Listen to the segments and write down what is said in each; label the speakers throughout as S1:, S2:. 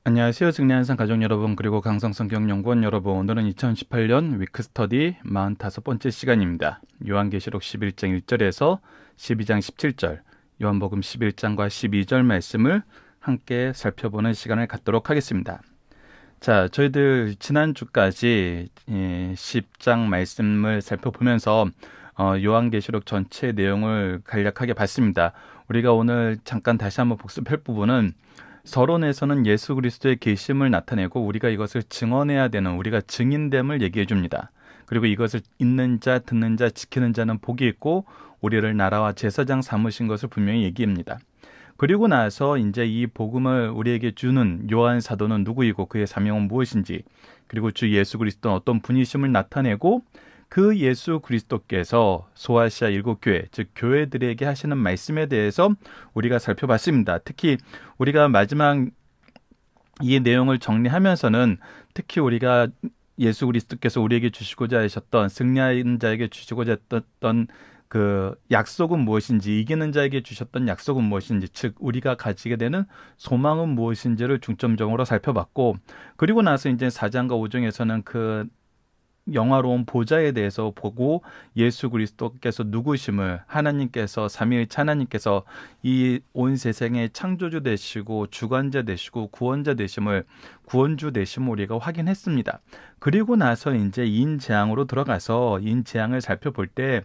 S1: 안녕하세요. 승리한산 가족 여러분, 그리고 강성성경연구원 여러분. 오늘은 2018년 위크스터디 45번째 시간입니다. 요한계시록 11장 1절에서 12장 17절, 요한복음 11장과 12절 말씀을 함께 살펴보는 시간을 갖도록 하겠습니다. 자, 저희들 지난주까지 10장 말씀을 살펴보면서 요한계시록 전체 내용을 간략하게 봤습니다. 우리가 오늘 잠깐 다시 한번 복습할 부분은 서론에서는 예수 그리스도의 계심을 나타내고 우리가 이것을 증언해야 되는, 우리가 증인됨을 얘기해 줍니다. 그리고 이것을 읽는 자, 듣는 자, 지키는 자는 복이 있고 우리를 나라와 제사장 삼으신 것을 분명히 얘기합니다. 그리고 나서 이제 이 복음을 우리에게 주는 요한 사도는 누구이고 그의 사명은 무엇인지, 그리고 주 예수 그리스도는 어떤 분이심을 나타내고 그 예수 그리스도께서 소아시아 7교회, 즉 교회들에게 하시는 말씀에 대해서 우리가 살펴봤습니다. 특히 우리가 마지막 이 내용을 정리하면서는 특히 우리가 예수 그리스도께서 우리에게 주시고자 하셨던, 승리하는 자에게 주시고자 했던 그 약속은 무엇인지, 이기는 자에게 주셨던 약속은 무엇인지, 즉 우리가 가지게 되는 소망은 무엇인지를 중점적으로 살펴봤고, 그리고 나서 이제 4장과 5장에서는 그 영화로운 보좌에 대해서 보고 예수 그리스도께서 누구심을, 하나님께서, 삼위일체 하나님께서 이 온 세상의 창조주 되시고 주관자 되시고 구원자 되심을, 구원주 되심을 우리가 확인했습니다. 그리고 나서 이제 인재앙으로 들어가서 인재앙을 살펴볼 때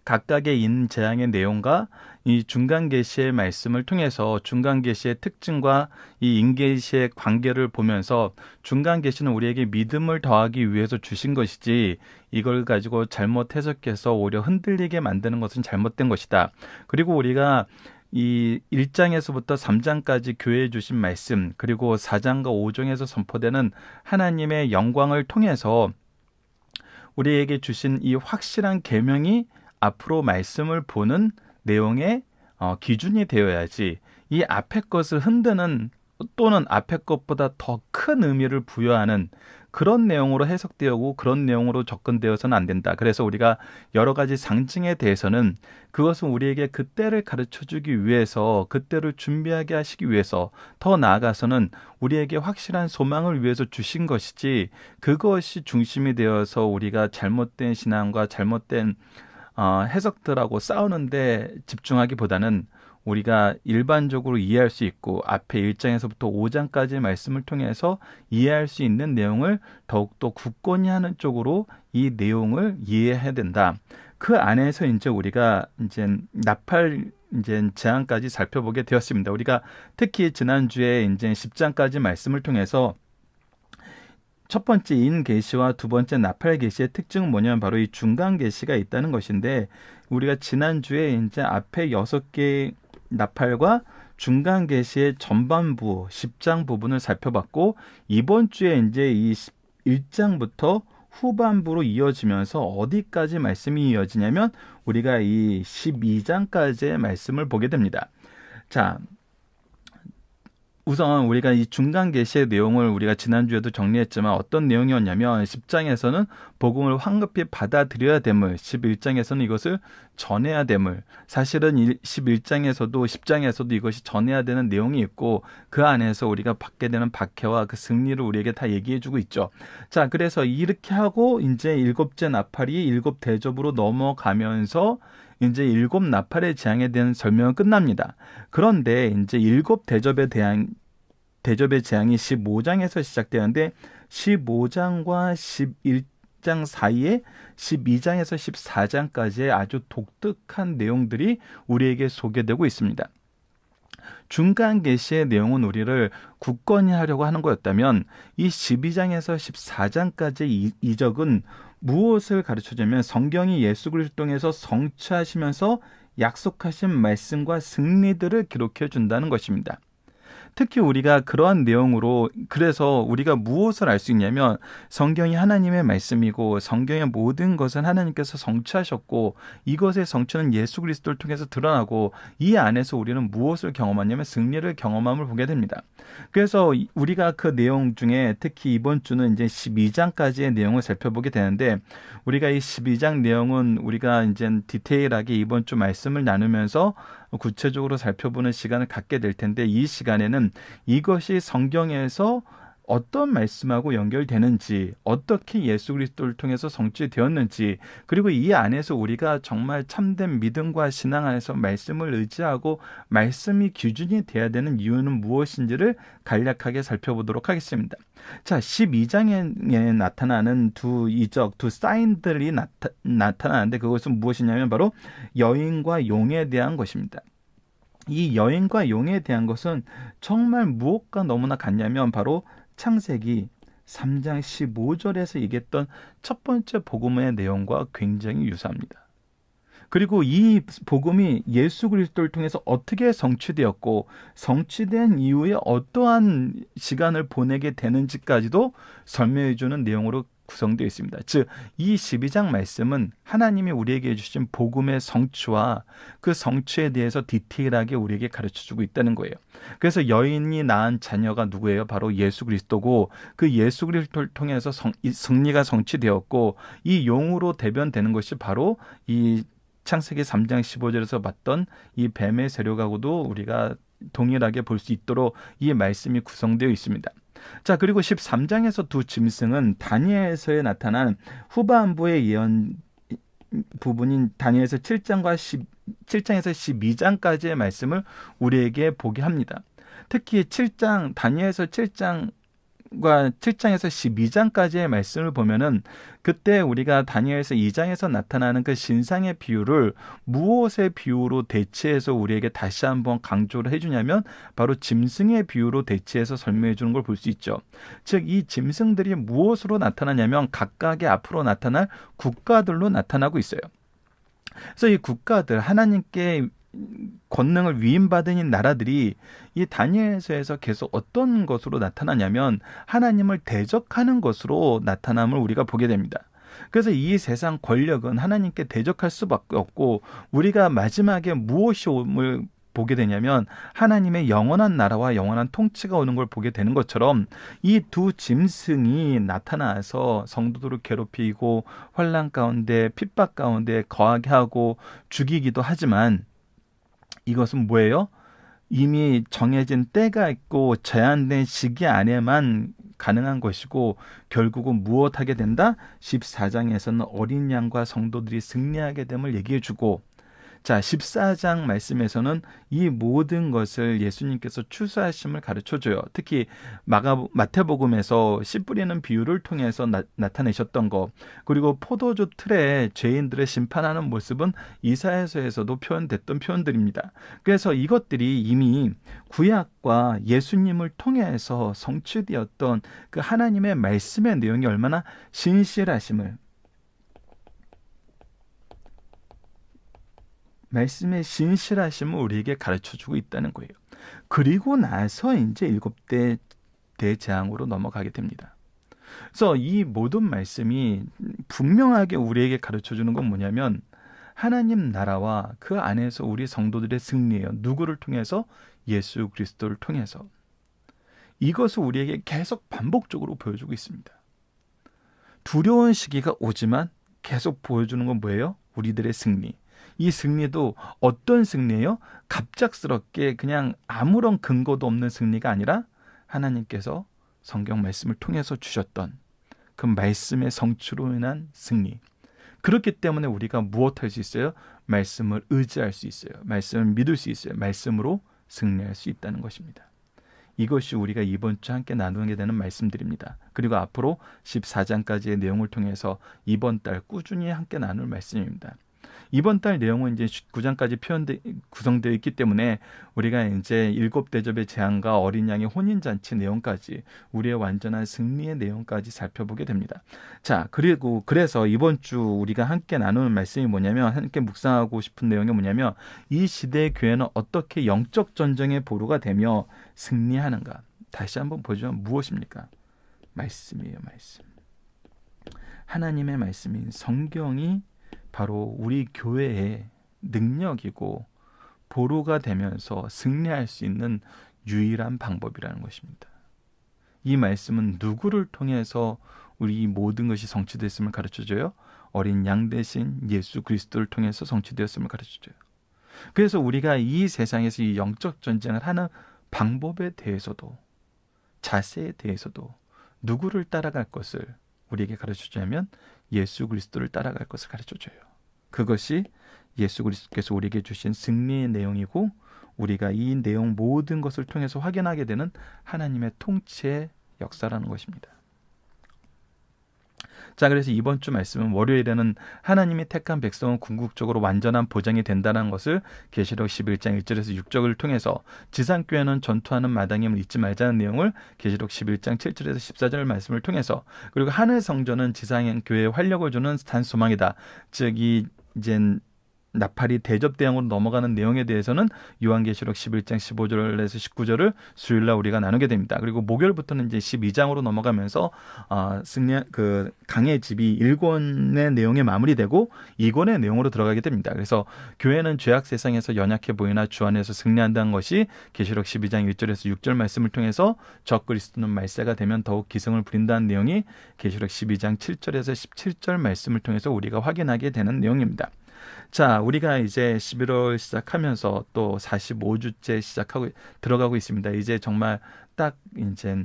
S1: 각각의 인재앙의 내용과 이 중간계시의 말씀을 통해서 중간계시의 특징과 이 인계시의 관계를 보면서, 중간계시는 우리에게 믿음을 더하기 위해서 주신 것이지 이걸 가지고 잘못 해석해서 오히려 흔들리게 만드는 것은 잘못된 것이다. 그리고 우리가 이 1장에서부터 3장까지 교회에 주신 말씀, 그리고 4장과 5장에서 선포되는 하나님의 영광을 통해서 우리에게 주신 이 확실한 계명이 앞으로 말씀을 보는 내용의 기준이 되어야지, 이 앞의 것을 흔드는 또는 앞의 것보다 더 큰 의미를 부여하는 그런 내용으로 해석되고 그런 내용으로 접근되어서는 안 된다. 그래서 우리가 여러 가지 상징에 대해서는 그것은 우리에게 그때를 가르쳐주기 위해서, 그때를 준비하게 하시기 위해서, 더 나아가서는 우리에게 확실한 소망을 위해서 주신 것이지, 그것이 중심이 되어서 우리가 잘못된 신앙과 잘못된 해석들하고 싸우는데 집중하기보다는 우리가 일반적으로 이해할 수 있고 앞에 1장에서부터 5장까지의 말씀을 통해서 이해할 수 있는 내용을 더욱더 굳건히 하는 쪽으로 이 내용을 이해해야 된다. 그 안에서 이제 우리가 이제 나팔 재앙까지 살펴보게 되었습니다. 우리가 특히 지난주에 이제 10장까지 말씀을 통해서 첫 번째 인계시와 두 번째 나팔계시의 특징은 뭐냐면 바로 이 중간계시가 있다는 것인데, 우리가 지난주에 이제 앞에 6개 나팔과 중간계시의 전반부 10장 부분을 살펴봤고, 이번 주에 이제 이 1장부터 후반부로 이어지면서 어디까지 말씀이 이어지냐면 우리가 이 12장까지의 말씀을 보게 됩니다. 자, 우선 우리가 이 중간 계시의 내용을 우리가 지난주에도 정리했지만 어떤 내용이었냐면, 10장에서는 복음을 황급히 받아들여야 됨을, 11장에서는 이것을 전해야 됨을, 사실은 11장에서도 10장에서도 이것이 전해야 되는 내용이 있고 그 안에서 우리가 받게 되는 박해와 그 승리를 우리에게 다 얘기해주고 있죠. 자, 그래서 이렇게 하고 이제 7째 나팔이 7대접으로 넘어가면서 이제 7나팔의 재앙에 대한 설명은 끝납니다. 그런데 이제 7대접의 재앙이 15장에서 시작되는데 15장과 11장 사이에 12장에서 14장까지의 아주 독특한 내용들이 우리에게 소개되고 있습니다. 중간 계시의 내용은 우리를 굳건히 하려고 하는 거였다면, 이 12장에서 14장까지의 이적은 무엇을 가르쳐주냐면 성경이 예수 그리스도 통해서 성취하시면서 약속하신 말씀과 승리들을 기록해 준다는 것입니다. 특히 우리가 그러한 내용으로, 그래서 우리가 무엇을 알 수 있냐면 성경이 하나님의 말씀이고 성경의 모든 것은 하나님께서 성취하셨고 이것의 성취는 예수 그리스도를 통해서 드러나고, 이 안에서 우리는 무엇을 경험하냐면 승리를 경험함을 보게 됩니다. 그래서 우리가 그 내용 중에 특히 이번 주는 이제 12장까지의 내용을 살펴보게 되는데, 우리가 이 12장 내용은 우리가 이제 디테일하게 이번 주 말씀을 나누면서 구체적으로 살펴보는 시간을 갖게 될 텐데, 이 시간에는 보면 이것이 성경에서 어떤 말씀하고 연결되는지, 어떻게 예수 그리스도를 통해서 성취되었는지, 그리고 이 안에서 우리가 정말 참된 믿음과 신앙 안에서 말씀을 의지하고 말씀이 기준이 돼야 되는 이유는 무엇인지를 간략하게 살펴보도록 하겠습니다. 자, 12장에 나타나는 두 이적, 두 사인들이 나타나는데 그것은 무엇이냐면 바로 여인과 용에 대한 것입니다. 이 여인과 용에 대한 것은 정말 무엇과 너무나 같냐면 바로 창세기 3장 15절에서 얘기했던 첫 번째 복음의 내용과 굉장히 유사합니다. 그리고 이 복음이 예수 그리스도를 통해서 어떻게 성취되었고 성취된 이후에 어떠한 시간을 보내게 되는지까지도 설명해 주는 내용으로 구성되어 있습니다. 즉, 이 12장 말씀은 하나님이 우리에게 주신 복음의 성취와 그 성취에 대해서 디테일하게 우리에게 가르쳐주고 있다는 거예요. 그래서 여인이 낳은 자녀가 누구예요? 바로 예수 그리스도고 그 예수 그리스도를 통해서 승리가 성취되었고 이 용으로 대변되는 것이 바로 이 창세기 3장 15절에서 봤던 이 뱀의 세력하고도 우리가 동일하게 볼 수 있도록 이 말씀이 구성되어 있습니다. 자, 그리고 13장에서 두 짐승은 다니엘서에 나타난 후반부의 예언 부분인 다니엘서 7장에서 12장까지의 말씀을 우리에게 보게 합니다. 특히 다니엘서 7장과 7장에서 12장까지의 말씀을 보면은 그때 우리가 다니엘서 2장에서 나타나는 그 신상의 비유를 무엇의 비유로 대체해서 우리에게 다시 한번 강조를 해주냐면 바로 짐승의 비유로 대체해서 설명해 주는 걸 볼 수 있죠. 즉, 이 짐승들이 무엇으로 나타나냐면 각각의 앞으로 나타날 국가들로 나타나고 있어요. 그래서 이 국가들, 하나님께 권능을 위임받은 이 나라들이 이 다니엘서에서 계속 어떤 것으로 나타나냐면 하나님을 대적하는 것으로 나타남을 우리가 보게 됩니다. 그래서 이 세상 권력은 하나님께 대적할 수밖에 없고 우리가 마지막에 무엇이 옴을 보게 되냐면 하나님의 영원한 나라와 영원한 통치가 오는 걸 보게 되는 것처럼 이 두 짐승이 나타나서 성도들을 괴롭히고 환난 가운데 핍박 가운데 거하게 하고 죽이기도 하지만 이것은 뭐예요? 이미 정해진 때가 있고 제한된 시기 안에만 가능한 것이고 결국은 무엇하게 된다? 14장에서는 어린 양과 성도들이 승리하게 됨을 얘기해주고 자, 14장 말씀에서는 이 모든 것을 예수님께서 추수하심을 가르쳐줘요. 특히 마태복음에서 씨 뿌리는 비유를 통해서 나타내셨던 것, 그리고 포도주 틀에 죄인들을 심판하는 모습은 이사야서에서도 표현됐던 표현들입니다. 그래서 이것들이 이미 구약과 예수님을 통해서 성취되었던 그 하나님의 말씀의 내용이 얼마나 말씀의 신실하심을 우리에게 가르쳐주고 있다는 거예요. 그리고 나서 이제 7대 대재앙으로 넘어가게 됩니다. 그래서 이 모든 말씀이 분명하게 우리에게 가르쳐주는 건 뭐냐면 하나님 나라와 그 안에서 우리 성도들의 승리예요. 누구를 통해서? 예수 그리스도를 통해서. 이것을 우리에게 계속 반복적으로 보여주고 있습니다. 두려운 시기가 오지만 계속 보여주는 건 뭐예요? 우리들의 승리. 이 승리도 어떤 승리예요? 갑작스럽게 그냥 아무런 근거도 없는 승리가 아니라 하나님께서 성경 말씀을 통해서 주셨던 그 말씀의 성취로 인한 승리. 그렇기 때문에 우리가 무엇할 수 있어요? 말씀을 의지할 수 있어요. 말씀을 믿을 수 있어요. 말씀으로 승리할 수 있다는 것입니다. 이것이 우리가 이번 주 함께 나누게 되는 말씀들입니다. 그리고 앞으로 14장까지의 내용을 통해서 이번 달 꾸준히 함께 나눌 말씀입니다. 이번 달 내용은 이제 9장까지 구성되어 있기 때문에 우리가 이제 7대접의 재앙과 어린 양의 혼인잔치 내용까지 우리의 완전한 승리의 내용까지 살펴보게 됩니다. 자, 그래서 이번 주 우리가 함께 나누는 말씀이 뭐냐면 함께 묵상하고 싶은 내용이 뭐냐면 이 시대의 교회는 어떻게 영적 전쟁의 보루가 되며 승리하는가. 다시 한번 보자면 무엇입니까? 말씀이에요, 말씀. 하나님의 말씀인 성경이 바로 우리 교회의 능력이고 보루가 되면서 승리할 수 있는 유일한 방법이라는 것입니다. 이 말씀은 누구를 통해서 우리 모든 것이 성취됐음을 가르쳐줘요? 어린 양 대신 예수 그리스도를 통해서 성취되었음을 가르쳐줘요. 그래서 우리가 이 세상에서 이 영적 전쟁을 하는 방법에 대해서도 자세에 대해서도 누구를 따라갈 것을 우리에게 가르쳐주냐면 예수 그리스도를 따라갈 것을 가르쳐줘요. 그것이 예수 그리스도께서 우리에게 주신 승리의 내용이고 우리가 이 내용 모든 것을 통해서 확인하게 되는 하나님의 통치의 역사라는 것입니다. 자, 그래서 이번 주 말씀은 월요일에는 하나님이 택한 백성은 궁극적으로 완전한 보장이 된다는 것을 계시록 11장 1절에서 6절을 통해서 지상교회는 전투하는 마당임을 잊지 말자는 내용을 계시록 11장 7절에서 14절 말씀을 통해서, 그리고 하늘 성전은 지상교회에 활력을 주는 단 소망이다. 즉 이젠 나팔이 대접대왕으로 넘어가는 내용에 대해서는 요한계시록 11장 15절에서 19절을 수요일날 우리가 나누게 됩니다. 그리고 목요일부터는 이제 12장으로 넘어가면서 강의 집이 1권의 내용에 마무리되고 2권의 내용으로 들어가게 됩니다. 그래서 교회는 죄악 세상에서 연약해 보이나 주 안에서 승리한다는 것이 계시록 12장 1절에서 6절 말씀을 통해서 적그리스도는 말세가 되면 더욱 기승을 부린다는 내용이 계시록 12장 7절에서 17절 말씀을 통해서 우리가 확인하게 되는 내용입니다. 자, 우리가 이제 11월 시작하면서 또 45주째 들어가고 있습니다. 이제 정말 딱 이제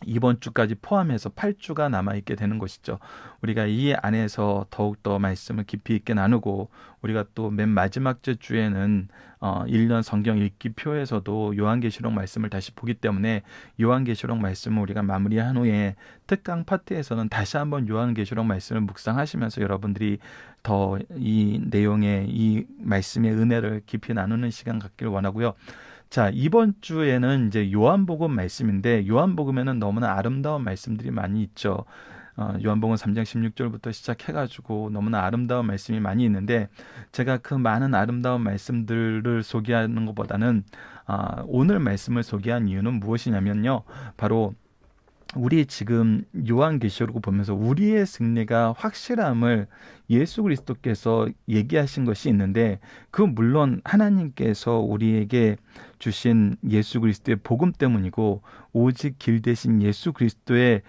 S1: 이번 주까지 포함해서 8주가 남아있게 되는 것이죠. 우리가 이 안에서 더욱더 말씀을 깊이 있게 나누고, 우리가 또 맨 마지막 주에는 1년 성경 읽기 표에서도 요한계시록 말씀을 다시 보기 때문에 요한계시록 말씀을 우리가 마무리한 후에 특강 파트에서는 다시 한번 요한계시록 말씀을 묵상하시면서 여러분들이 더 이 내용의 이 말씀의 은혜를 깊이 나누는 시간 갖기를 원하고요. 자, 이번 주에는 이제 요한복음 말씀인데, 요한복음에는 너무나 아름다운 말씀들이 많이 있죠. 요한복음 3장 16절부터 시작해가지고 너무나 아름다운 말씀이 많이 있는데, 제가 그 많은 아름다운 말씀들을 소개하는 것보다는 오늘 말씀을 소개한 이유는 무엇이냐면요, 바로 우리 지금 요한계시록을 보면서 우리의 승리가 확실함을 예수 그리스도께서 얘기하신 것이 있는데, 그 물론 하나님께서 우리에게 주신 예수 그리스도의 복음 때문이고 오직 길 대신 예수 그리스도의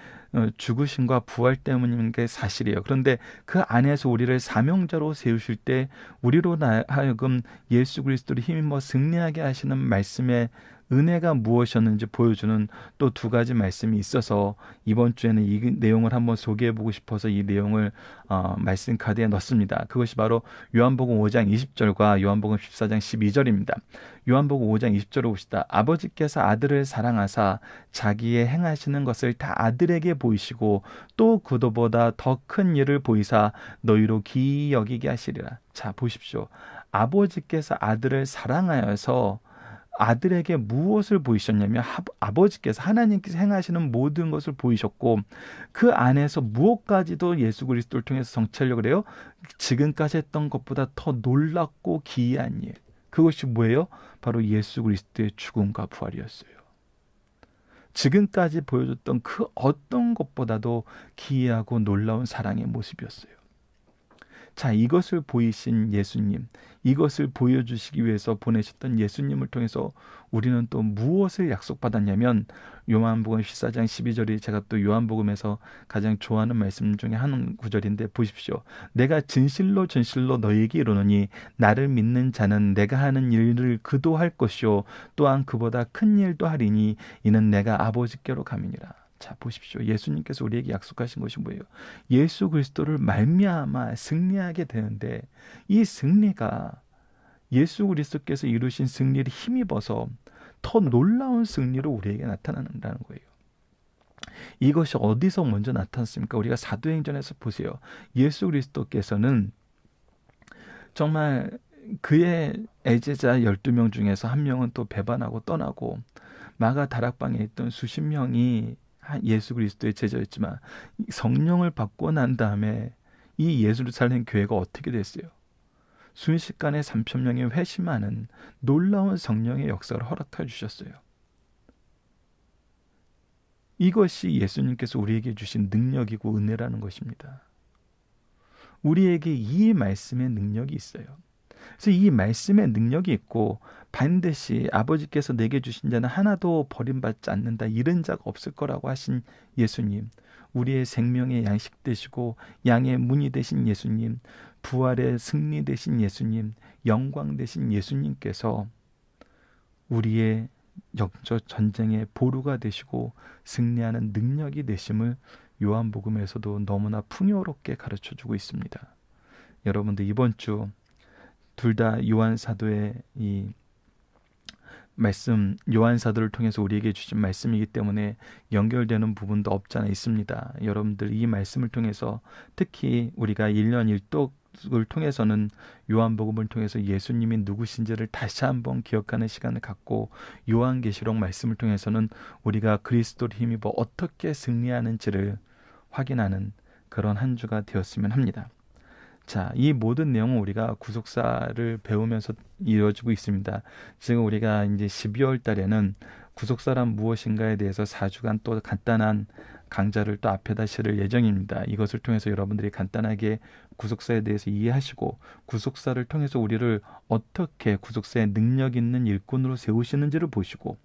S1: 죽으심과 부활 때문인 게 사실이에요. 그런데 그 안에서 우리를 사명자로 세우실 때 우리로 하여금 예수 그리스도를 힘입어 승리하게 하시는 말씀의 은혜가 무엇이었는지 보여주는 또 두 가지 말씀이 있어서 이번 주에는 이 내용을 한번 소개해보고 싶어서 이 내용을 말씀 카드에 넣습니다. 그것이 바로 요한복음 5장 20절과 요한복음 14장 12절입니다. 요한복음 5장 20절을 봅시다. 아버지께서 아들을 사랑하사 자기의 행하시는 것을 다 아들에게 보이시고 또 그도보다 더 큰 일을 보이사 너희로 기이 여기게 하시리라. 자, 보십시오. 아버지께서 아들을 사랑하여서 아들에게 무엇을 보이셨냐면 아버지께서 하나님께서 행하시는 모든 것을 보이셨고, 그 안에서 무엇까지도 예수 그리스도를 통해서 성취하려고 그래요. 지금까지 했던 것보다 더 놀랍고 기이한 일, 그것이 뭐예요? 바로 예수 그리스도의 죽음과 부활이었어요. 지금까지 보여줬던 그 어떤 것보다도 기이하고 놀라운 사랑의 모습이었어요. 자, 이것을 보이신 예수님, 이것을 보여주시기 위해서 보내셨던 예수님을 통해서 우리는 또 무엇을 약속받았냐면, 요한복음 14장 12절이 제가 또 요한복음에서 가장 좋아하는 말씀 중에 한 구절인데 보십시오. 내가 진실로 진실로 너희에게 이르노니 나를 믿는 자는 내가 하는 일을 그도 할 것이요 또한 그보다 큰 일도 하리니 이는 내가 아버지께로 감이니라. 자, 보십시오. 예수님께서 우리에게 약속하신 것이 뭐예요? 예수 그리스도를 말미암아 승리하게 되는데, 이 승리가 예수 그리스도께서 이루신 승리를 힘입어서 더 놀라운 승리로 우리에게 나타난다는 거예요. 이것이 어디서 먼저 나타났습니까? 우리가 사도행전에서 보세요. 예수 그리스도께서는 정말 그의 애제자 12명 중에서 한 명은 또 배반하고 떠나고, 마가 다락방에 있던 수십 명이 예수 그리스도의 제자였지만 성령을 받고 난 다음에 이 예루살렘 교회가 어떻게 됐어요? 순식간에 3,000명이 회심하는 놀라운 성령의 역사를 허락해 주셨어요. 이것이 예수님께서 우리에게 주신 능력이고 은혜라는 것입니다. 우리에게 이 말씀의 능력이 있어요. 그래서 이 말씀의 능력이 있고, 반드시 아버지께서 내게 주신 자는 하나도 버림받지 않는다, 잃은 자가 없을 거라고 하신 예수님, 우리의 생명의 양식 되시고 양의 문이 되신 예수님, 부활의 승리 되신 예수님, 영광 되신 예수님께서 우리의 영적 전쟁의 보루가 되시고 승리하는 능력이 되심을 요한복음에서도 너무나 풍요롭게 가르쳐주고 있습니다. 여러분들 이번 주 둘 다 요한 사도의 이 말씀, 요한 사도를 통해서 우리에게 주신 말씀이기 때문에 연결되는 부분도 없잖아 있습니다. 여러분들 이 말씀을 통해서 특히 우리가 1년 1독을 통해서는 요한복음을 통해서 예수님이 누구신지를 다시 한번 기억하는 시간을 갖고 요한계시록 말씀을 통해서는 우리가 그리스도를 힘입어 어떻게 승리하는지를 확인하는 그런 한 주가 되었으면 합니다. 자, 이 모든 내용은 우리가 구속사를 배우면서 이루어지고 있습니다. 지금 우리가 이제 12월 달에는 구속사란 무엇인가에 대해서 4주간 또 간단한 강좌를 또 앞에다 실을 예정입니다. 이것을 통해서 여러분들이 간단하게 구속사에 대해서 이해하시고 구속사를 통해서 우리를 어떻게 구속사의 능력 있는 일꾼으로 세우시는지를 보시고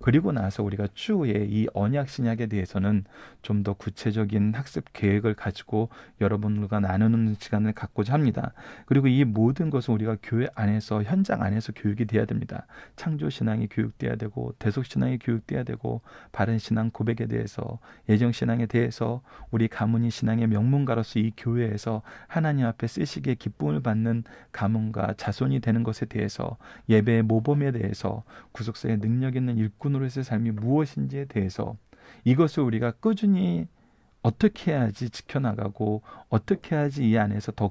S1: 그리고 나서 우리가 추후에 이 언약 신약에 대해서는 좀 더 구체적인 학습 계획을 가지고 여러분들과 나누는 시간을 갖고자 합니다. 그리고 이 모든 것은 우리가 교회 안에서 현장 안에서 교육이 돼야 됩니다. 창조 신앙이 교육돼야 되고 대속 신앙이 교육돼야 되고 바른 신앙 고백에 대해서 예정 신앙에 대해서 우리 가문이 신앙의 명문가로서 이 교회에서 하나님 앞에 쓰시기에 기쁨을 받는 가문과 자손이 되는 것에 대해서 예배의 모범에 대해서 구속사의 능력 있는 일꾼으로서의 삶이 무엇인지에 대해서 이것을 우리가 꾸준히 어떻게 해야지 지켜나가고 어떻게 해야지 이 안에서 더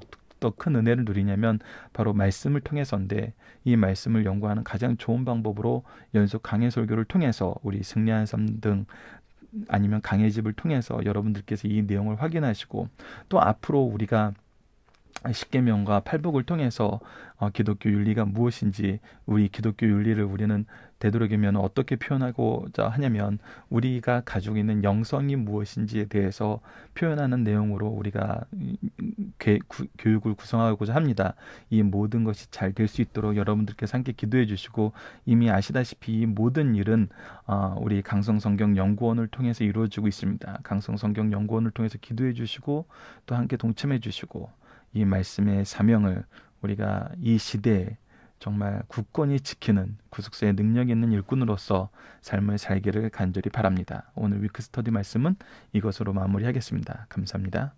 S1: 큰 은혜를 누리냐면 바로 말씀을 통해서인데 이 말씀을 연구하는 가장 좋은 방법으로 연속 강해 설교를 통해서 우리 승리하는 삶 등 아니면 강해 집을 통해서 여러분들께서 이 내용을 확인하시고 또 앞으로 우리가 십계명과 팔복을 통해서 기독교 윤리가 무엇인지 우리 기독교 윤리를 우리는 되도록이면 어떻게 표현하고자 하냐면 우리가 가지고 있는 영성이 무엇인지에 대해서 표현하는 내용으로 우리가 교육을 구성하고자 합니다. 이 모든 것이 잘 될 수 있도록 여러분들께서 함께 기도해 주시고 이미 아시다시피 이 모든 일은 우리 강성성경연구원을 통해서 이루어지고 있습니다. 강성성경연구원을 통해서 기도해 주시고 또 함께 동참해 주시고 이 말씀의 사명을 우리가 이 시대에 정말 굳건히 지키는 구속사의 능력 있는 일꾼으로서 삶을 살기를 간절히 바랍니다. 오늘 위크스터디 말씀은 이것으로 마무리하겠습니다. 감사합니다.